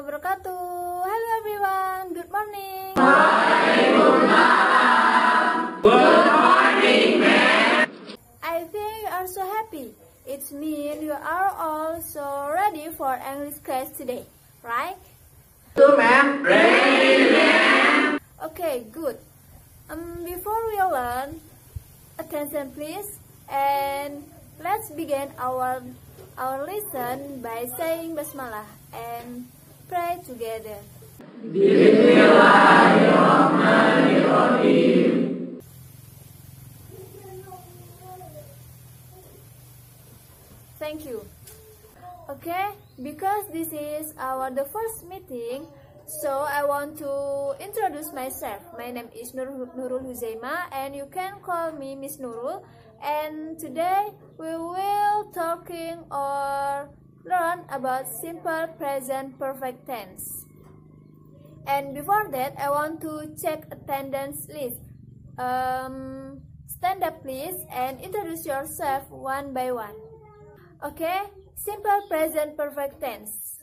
wabarakatuh. Hello everyone, good morning. Good morning, ma'am. I think you are so happy. It means you are all so ready for English class today, right? Good, ma'am. Ready, ma'am. Okay, good. Before we learn, attention please, and let's begin our lesson by saying basmalah and pray together. Bismillahirrahmanirrahim. Thank you. Okay, because this is the first meeting, so I want to introduce myself. My name is Nurul Huzaima, and you can call me Miss Nurul. And today we will talking or learn about simple present perfect tense. And before that, I want to check attendance list. Stand up please and introduce yourself one by one. Okay, simple present perfect tense.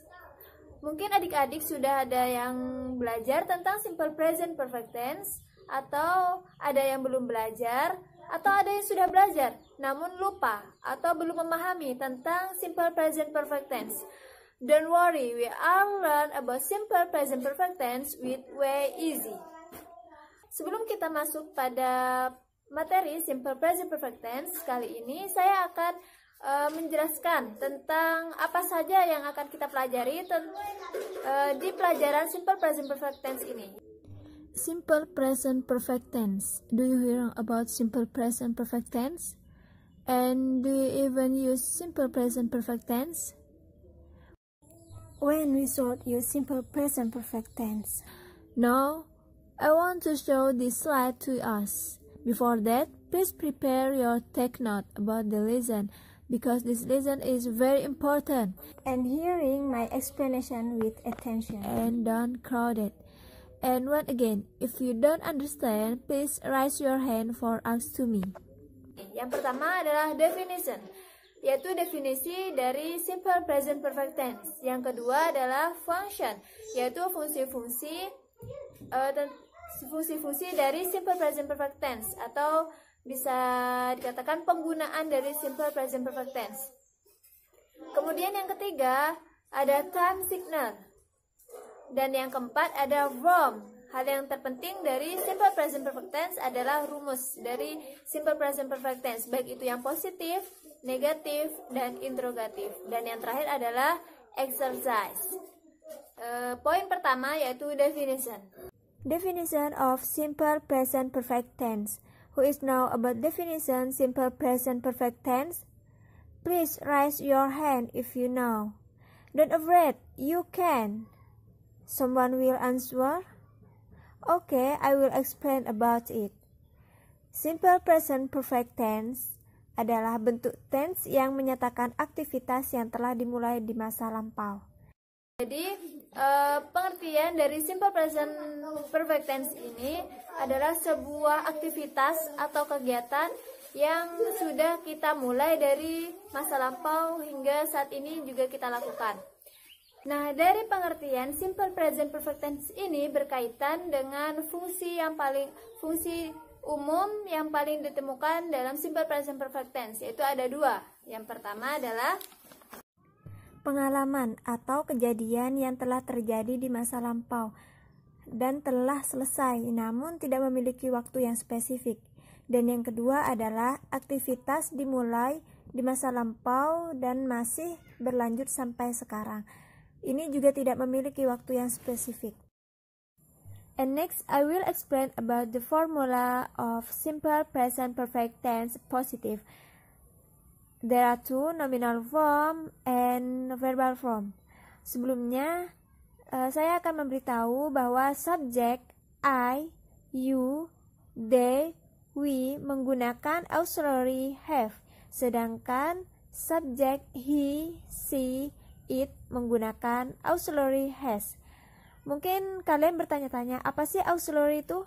Mungkin adik-adik sudah ada yang belajar tentang simple present perfect tense, atau ada yang belum belajar, atau ada yang sudah belajar namun lupa atau belum memahami tentang simple present perfect tense. Don't worry, we are learn about simple present perfect tense with way easy. Sebelum kita masuk pada materi simple present perfect tense kali ini, saya akan menjelaskan tentang apa saja yang akan kita pelajari di pelajaran simple present perfect tense ini. Simple present perfect tense. Do you hear about simple present perfect tense? And do you even use simple present perfect tense? When we should use simple present perfect tense? Now, I want to show this slide to us. Before that, please prepare your take note about the lesson, because this lesson is very important, and hearing my explanation with attention, and don't crowd it. And once again, if you don't understand, please raise your hand for ask to me. Yang pertama adalah definition, yaitu definisi dari simple present perfect tense. Yang kedua adalah function, yaitu fungsi-fungsi dari simple present perfect tense, atau bisa dikatakan penggunaan dari simple present perfect tense. Kemudian yang ketiga ada time signal. Dan yang keempat ada verb. Hal yang terpenting dari simple present perfect tense adalah rumus dari simple present perfect tense, baik itu yang positif, negatif, dan interrogatif. Dan yang terakhir adalah exercise. Poin pertama yaitu definition. Definition of simple present perfect tense. Who is now about definition simple present perfect tense? Please raise your hand if you know. Don't afraid, you can. Someone will answer? Okay, I will explain about it. Simple present perfect tense adalah bentuk tense yang menyatakan aktivitas yang telah dimulai di masa lampau. Jadi, pengertian dari simple present perfect tense ini adalah sebuah aktivitas atau kegiatan yang sudah kita mulai dari masa lampau hingga saat ini juga kita lakukan. Nah, dari pengertian simple present perfect tense ini berkaitan dengan fungsi umum yang paling ditemukan dalam simple present perfect tense, yaitu ada dua. Yang pertama adalah pengalaman atau kejadian yang telah terjadi di masa lampau dan telah selesai namun tidak memiliki waktu yang spesifik. Dan yang kedua adalah aktivitas dimulai di masa lampau dan masih berlanjut sampai sekarang. Ini juga tidak memiliki waktu yang spesifik. And next I will explain about the formula of simple present perfect tense positive. There are two, nominal form and verbal form. Sebelumnya, saya akan memberitahu bahwa subjek I, you, they, we menggunakan auxiliary have, sedangkan subjek he, she, it menggunakan auxiliary has. Mungkin kalian bertanya-tanya, apa sih auxiliary itu?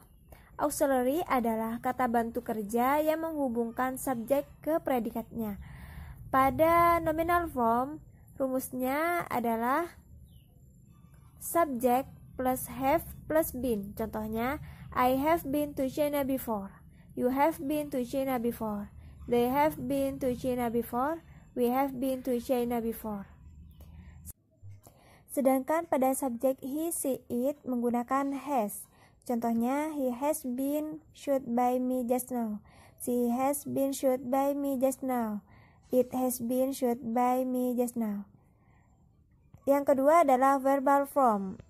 Auxiliary adalah kata bantu kerja yang menghubungkan subjek ke predikatnya. Pada nominal form, rumusnya adalah subject plus have plus been. Contohnya, I have been to China before. You have been to China before. They have been to China before. We have been to China before. Sedangkan pada subjek he, she, it menggunakan has. Contohnya, he has been shot by me just now. She has been shot by me just now. It has been shot by me just now. Yang kedua adalah verbal form.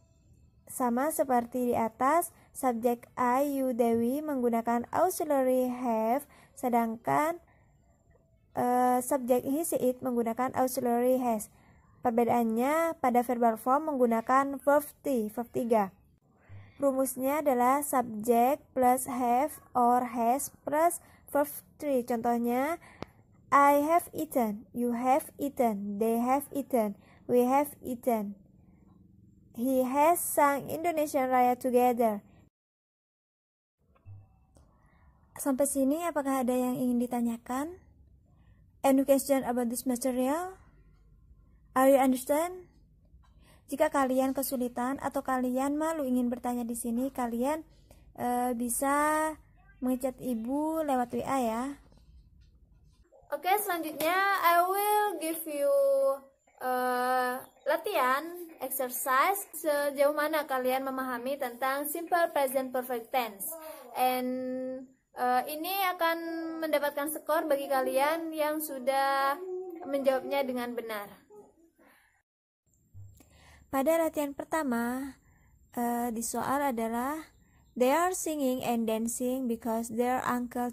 Sama seperti di atas, subjek I, you, Dewi menggunakan auxiliary have, sedangkan subjek he, she, it menggunakan auxiliary has. Perbedaannya pada verbal form menggunakan verb 3. Rumusnya adalah subject plus have or has plus verb 3. Contohnya, I have eaten, you have eaten, they have eaten, we have eaten. He has sung Indonesian Raya together. Sampai sini apakah ada yang ingin ditanyakan? Any question about this material? Are you understand? Jika kalian kesulitan atau kalian malu ingin bertanya di sini, kalian bisa mengechat ibu lewat WA ya. Oke, selanjutnya I will give you latihan, exercise sejauh mana kalian memahami tentang simple present perfect tense. And ini akan mendapatkan skor bagi kalian yang sudah menjawabnya dengan benar. Pada latihan pertama, di soal adalah they are singing and dancing because their uncle ...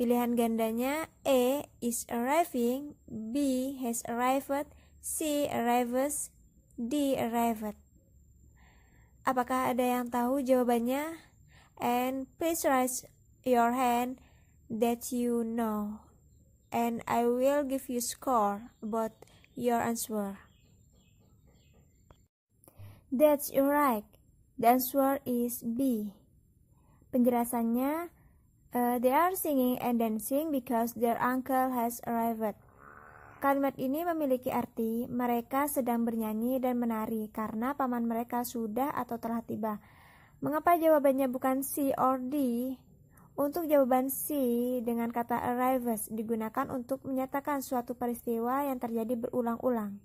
Pilihan gandanya A is arriving, B has arrived, C arrives, D arrived. Apakah ada yang tahu jawabannya? And please raise your hand that you know, and I will give you score about your answer. That's right. The answer is B. Penjelasannya, they are singing and dancing because their uncle has arrived. Kalimat ini memiliki arti mereka sedang bernyanyi dan menari karena paman mereka sudah atau telah tiba. Mengapa jawabannya bukan C or D? Untuk jawaban C dengan kata arrives digunakan untuk menyatakan suatu peristiwa yang terjadi berulang-ulang.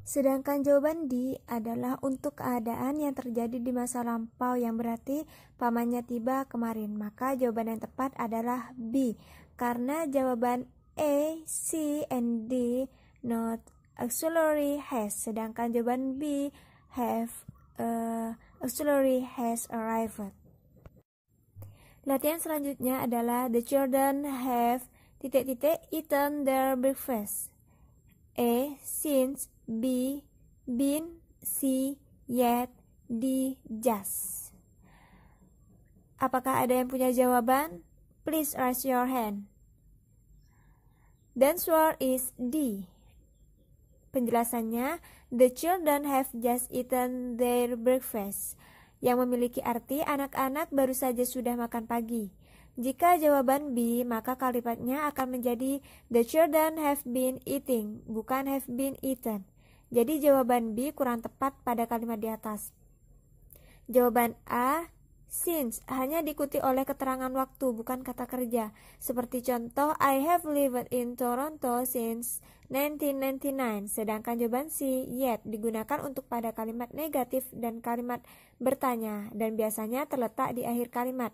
Sedangkan jawaban D adalah untuk keadaan yang terjadi di masa lampau yang berarti pamannya tiba kemarin. Maka jawaban yang tepat adalah B. Karena jawaban A, C, and D not auxiliary has. Sedangkan jawaban B have auxiliary has arrived. Latihan selanjutnya adalah the children have ... eaten their breakfast. A, since, B, been, C, yet, D, just. Apakah ada yang punya jawaban? Please raise your hand. The answer is D. Penjelasannya, the children have just eaten their breakfast, yang memiliki arti anak-anak baru saja sudah makan pagi. Jika jawaban B, maka kalimatnya akan menjadi the children have been eating, bukan have been eaten. Jadi jawaban B kurang tepat pada kalimat di atas. Jawaban A, since, hanya diikuti oleh keterangan waktu, bukan kata kerja. Seperti contoh, I have lived in Toronto since 1999. Sedangkan jawaban C, yet, digunakan untuk pada kalimat negatif dan kalimat bertanya, dan biasanya terletak di akhir kalimat.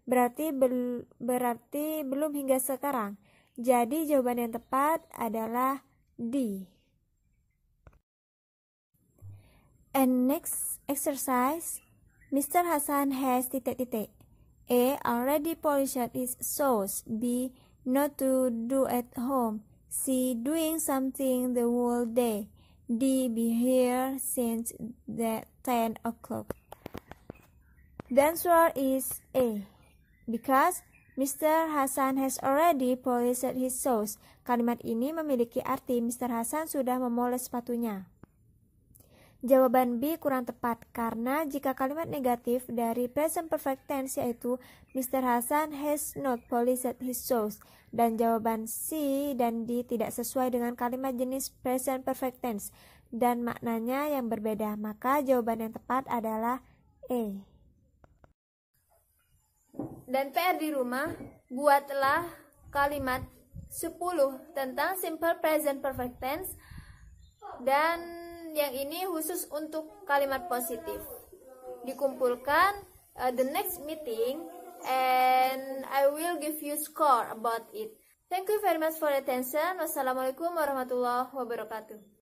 Berarti belum hingga sekarang. Jadi jawaban yang tepat adalah D. And next exercise, Mr. Hasan has ... A, already polished his shoes. B, not to do at home. C, doing something the whole day. D, be here since the 10 o'clock. The answer is A. Because Mr. Hasan has already polished his shoes. Kalimat ini memiliki arti Mr. Hasan sudah memoles sepatunya. Jawaban B kurang tepat karena jika kalimat negatif dari present perfect tense yaitu Mr. Hasan has not polished his shoes, dan jawaban C dan D tidak sesuai dengan kalimat jenis present perfect tense dan maknanya yang berbeda, maka jawaban yang tepat adalah E. Dan PR di rumah, buatlah kalimat 10 tentang simple present perfect tense, dan yang ini khusus untuk kalimat positif. Dikumpulkan the next meeting and I will give you score about it. Thank you very much for attention. Wassalamualaikum warahmatullahi wabarakatuh.